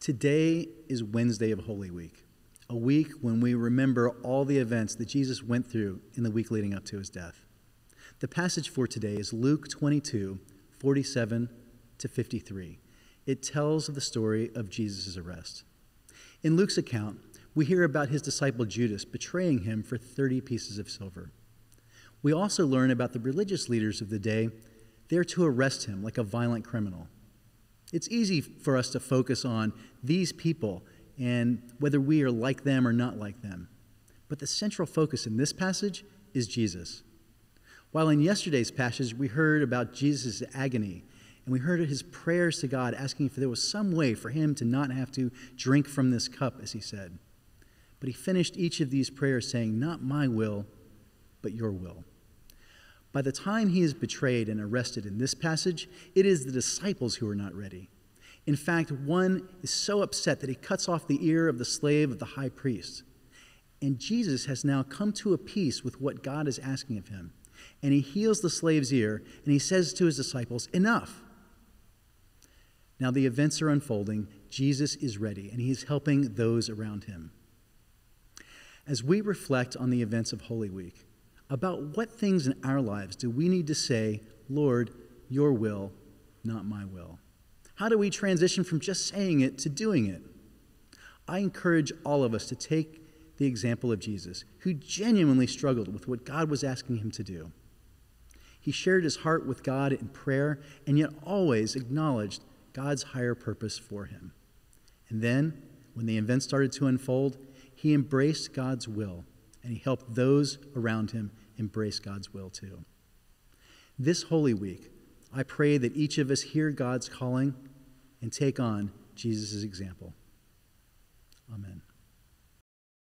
Today is Wednesday of Holy Week, a week when we remember all the events that Jesus went through in the week leading up to his death. The passage for today is Luke 22, 47 to 53. It tells of the story of Jesus' arrest. In Luke's account, we hear about his disciple Judas betraying him for 30 pieces of silver. We also learn about the religious leaders of the day there to arrest him like a violent criminal. It's easy for us to focus on these people and whether we are like them or not like them. But the central focus in this passage is Jesus. While in yesterday's passage we heard about Jesus' agony, and we heard his prayers to God asking if there was some way for him to not have to drink from this cup, as he said. But he finished each of these prayers saying, "Not my will, but your will." By the time he is betrayed and arrested in this passage, it is the disciples who are not ready. In fact, one is so upset that he cuts off the ear of the slave of the high priest. And Jesus has now come to a peace with what God is asking of him. And he heals the slave's ear, and he says to his disciples, "Enough." Now the events are unfolding. Jesus is ready, and he is helping those around him. As we reflect on the events of Holy Week, about what things in our lives do we need to say, "Lord, your will, not my will"? How do we transition from just saying it to doing it? I encourage all of us to take the example of Jesus, who genuinely struggled with what God was asking him to do. He shared his heart with God in prayer, and yet always acknowledged God's higher purpose for him. And then, when the events started to unfold, he embraced God's will, and he helped those around him embrace God's will too. This Holy Week, I pray that each of us hear God's calling and take on Jesus' example. Amen.